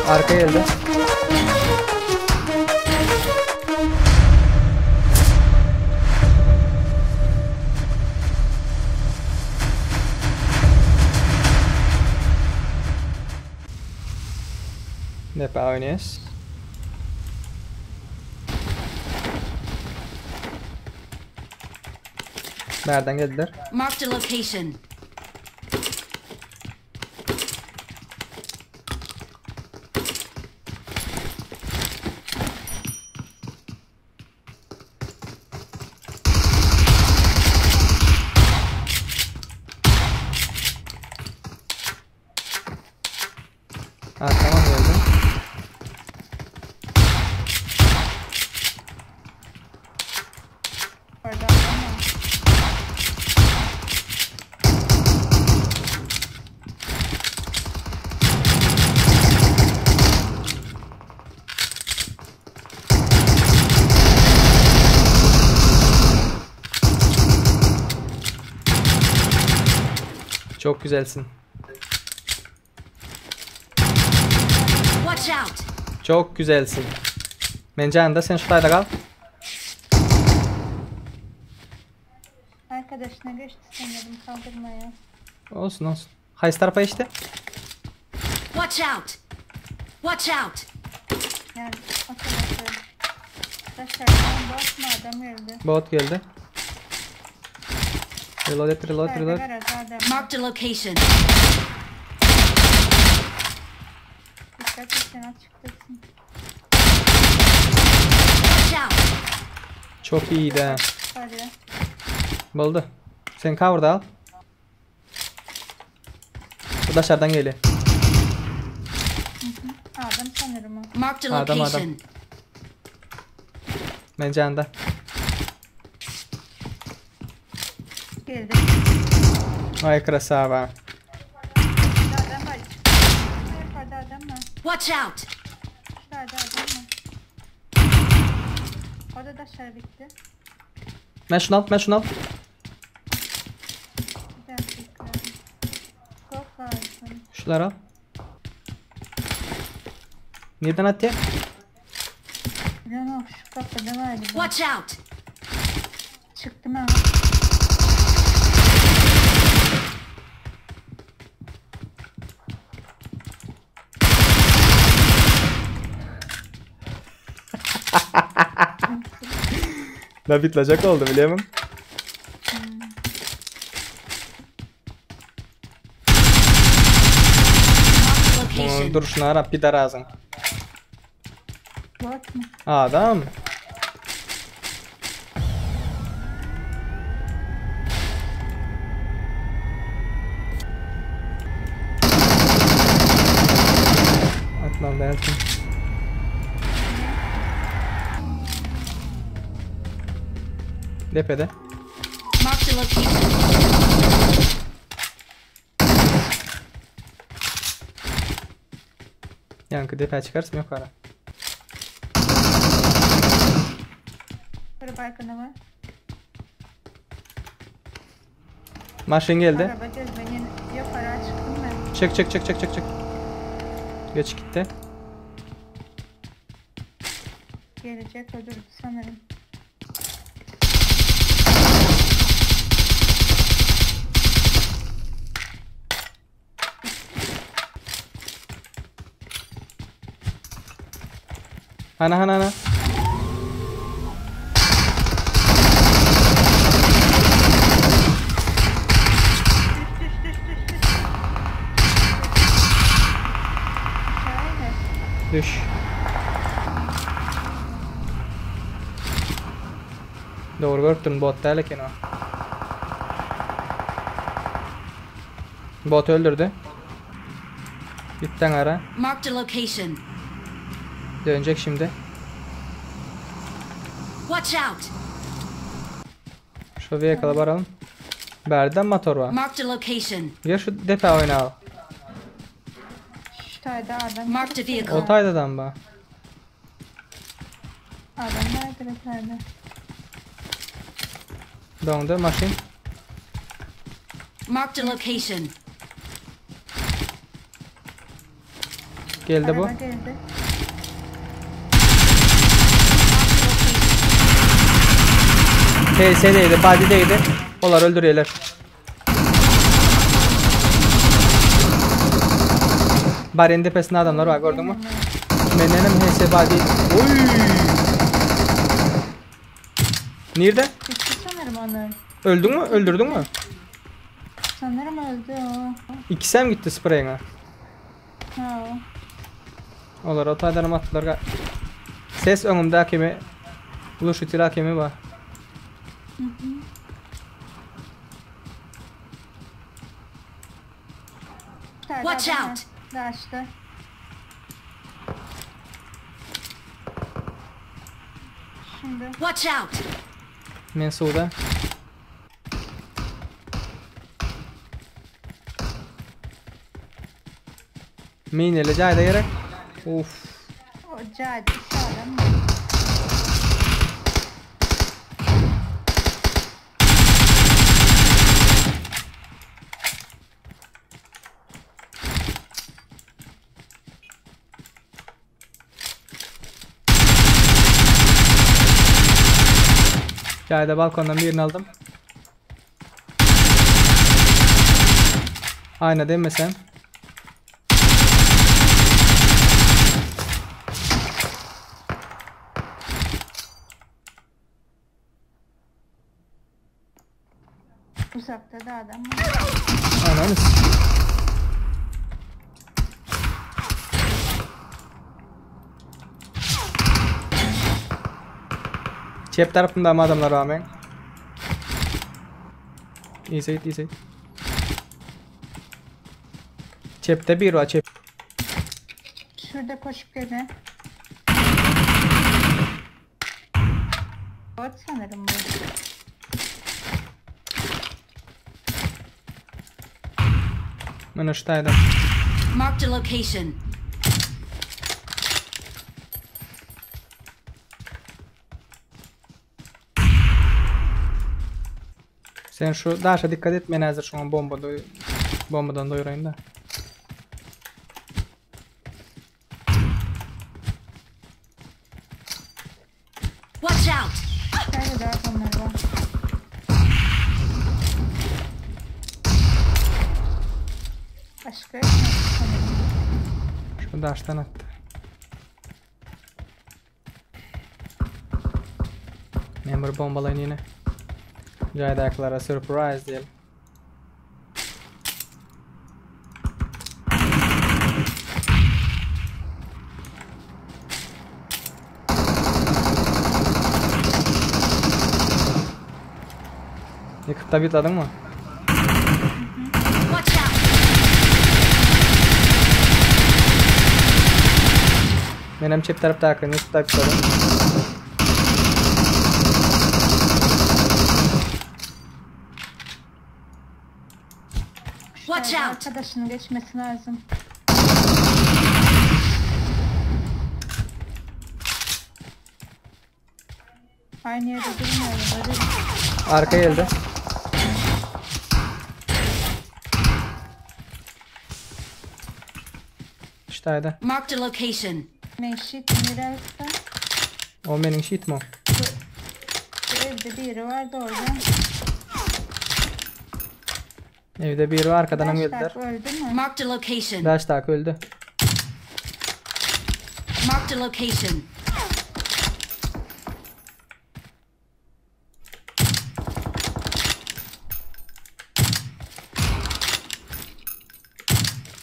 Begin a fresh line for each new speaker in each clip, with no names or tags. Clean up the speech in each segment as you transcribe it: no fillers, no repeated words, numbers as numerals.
Arka geldi. Depa oynuyoruz. Nereden geldiler?
Marked a location.
Tamam geldi.
Orada adam var.
Çok güzelsin.
Watch out.
Çok güzelsin. Mencan sen şu tayda kal.
Arkadaşına geçti sanırım kaldırmaya.
Olsun olsun. Hayır tarafa işte.
Watch out. Watch out.
Yani arkadaşlar. Dışarıdan bakma adam geldi.
Bot geldi. Reload et, reload, reload.
Marked a location.
Dikkat et sen açıktasın.
Watch out.
Çok iyiydi ha.
Hadi.
Buldu. Sen cover'da al. Bu dışarıdan geliyor.
Adam sanırım o.
Marked a
Adam,
location.
adam. Mencan'da.
Geldi.
Ay krasava.
Şurada adam var. Yukarıda adam var.
Watch out.
Şurada adam var. Orada da aşağı bitti.
Ben şunu al, ben şunu al.
Bir dakika. Çok lazım.
Şunları al. Nereden attı?
Yok şu kapıda galiba.
Watch out.
Çıktım ama.
Da bitlacak oldu biliyor musun?
Marked a location.
Dur şunu ara bir dar ağzın.
Bot mu?
Adam. Atlan dersin. Depede.
Marked a location.
Yankı depe çıkarsın yok ara.
Araba arkada var.
Maşın geldi.
Araba değil ben yine yukarı çıktım ben.
Çık çık çık çık çık çık. Geç gitti.
Gelecek öldürdü sanırım.
Ana ana ana.
Şahane.
Düş. Doğru gördün bot değil ki o. Bot öldürdü. Bitten ara.
Marked a location.
Dönecek şimdi.
Watch out.
Şu vehicle'a varalım. Berden motor var.
Marked a location.
Ya şu depe oyna al.
Şu tayda adam.
Marked a vehicle.
O taydadan bak.
Adam nerede bir tane?
Dondu maşin.
Marked a location.
Geldi bu.
Araba geldi.
TS'deydi, body'deydi. Onlar öldürüyorlar. Barın tepesinde adamlar var, gördün mü? Menenem HS body. Oy! Nerede?
Bitti sanırım onu.
Öldün mü? Öldürdün mü?
Sanırım öldü o.
İkisi mi gitti spreyine?
Ha o.
Onlar otaylarım attılar. Ses önümde hakemi. Blue shooter hakemi var.
Watch out.
Daştı. Şimdi.
Watch out!
Men suda. Mineli cayda gerek. Uf.
O cadi sağlam.
Cayda balkondan birini aldım. Ayna değil mi sen?
Uzakta da adam var.
Ananız. Cep tarafında mı adamlar rağmen? İyi Seyit, iyi Seyit. Cepte bir var, cep.
Şurada koşup gene. Bot sanırım bu.
Ben aşağıdaydım.
Marked a location.
Sen şu daşa dikkat et, ben hazır şu an bombadan doyurayım da.
Watch out!
Şöyle de adamlar var. Başka yok mu sanırım?
Şu daştan attı. Memur bombalayın yine. Caydaklara surprise diyelim. Yıkıp da bitladın mı?
Watch out!
Benim çift tarafta akın, yıkıp da bitladım.
Watch
Şöyle
out!
arkadaşının geçmesi lazım. Aynı yerde durmuyorum. Öyle
Arka geldi. İşteydi.
Marked a location.
meşit miralsa.
O benim sheet mi o?
Bu evde biri vardı orada.
Evde biri var, arkadan
Beş
geldiler.
dakika öldü mü?
Marked a location.
Daş tak öldü.
Marked a location.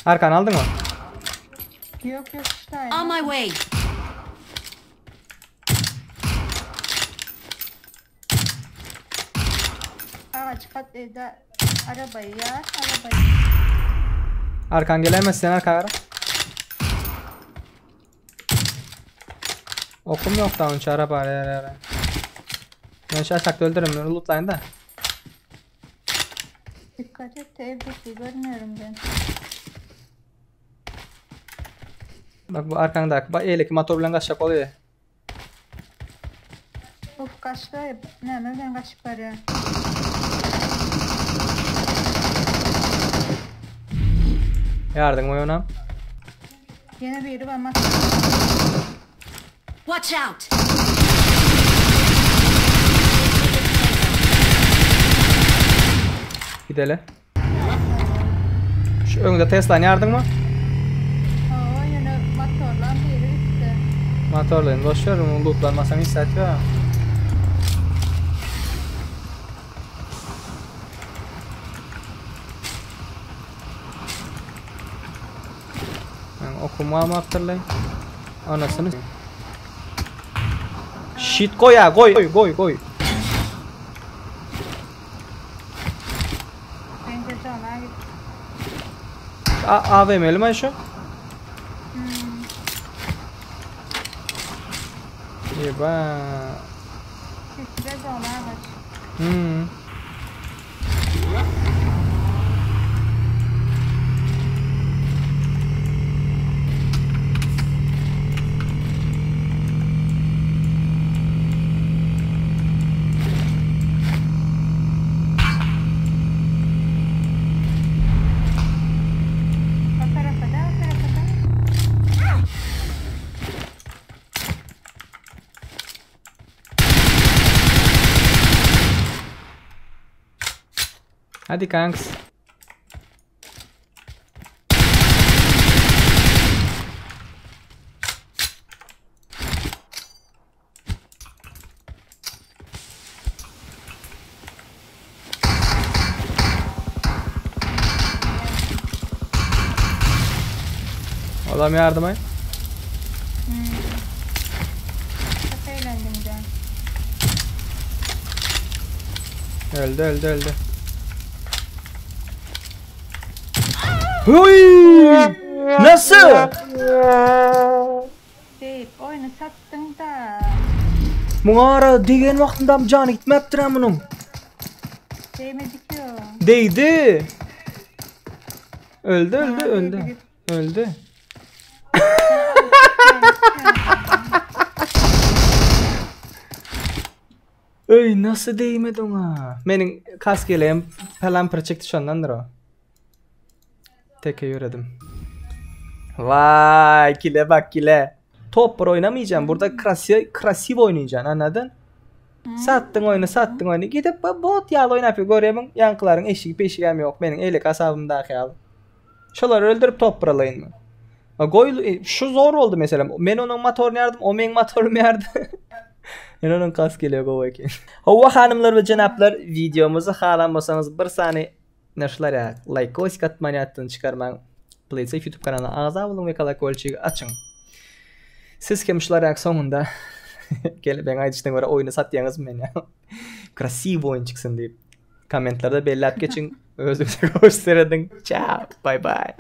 Arkan aldın mı?
Yok yok işte.
On my way.
Ağaç patladı. Arabayı ya. Arabayı.
Arkan gelemez, sen arka ara. Okum yok da önce araba ara. Ben şaşakta öldürürüm, lootlayın da.
Dikkat et de evdeki görmüyorum ben.
Bak bu arkandaki, bak eğileki motor bilen kaçacak oluyor.
Uf kaçtı. Ne mi ben kaçıp var ya.
Yardım mı yonam?
Yine biri var bak.
Watch out!
Gidelim. Şu önünde Tesla'nı yardın mı?
Oo yine motorlan biri gitti.
Motorlayın. Boş ver. Onu lootlanmasan hissediyor. Okuma mı hatırlayın? Anasını. Shit koy ya. Koy.
Bence sonra gitti.
AVM'li mi şu? İyi ba.
Sesle sonra kaç. O tarafa da.
Hadi kanks. Adam yardım et.
Çok eğlendim can.
Öldü. Huy! Nasıl?
Deyip oyunu sattın da.
Mungara degen vaqtında canı gitmeptir ha bunun.
Değmedi ki o.
Değdi. Öldü. Öy nasıl değmedi ona? Menin kaskeleğim falan çekti şondandır o. Teke yürüdüm. Vay kile bak kile. Topper oynamayacağım. Burada krasiv oynayacaksın anladın? Sattın oyunu. Gidip bot yağlı oyun yapıyor. Görüyorum yankıların eşik peşigem yok. Benim elik asabımda khayal. Şoları öldürüp topper alayın mı? Şu zor oldu mesela. Men onun motorunu yardım, o men motorumu yardım. Men onun kaskeleği go ekin. Hava hanımlar ve cenaplar videomuzu xalanmasanız bir saniye Naşlar ya, like koysk atmaniyatını çıkarman. PlaySafe YouTube kanalına ağza olun ve kolakolçiyi açın. Siz kemişler ya sonunda gelip ben aydıçtan göre oyunu satyanız mı ya? Krasiv oyun çıksın deyip. Komentlarda belli at geçin. Özünüze gösteredin. Ciao. Bye bye.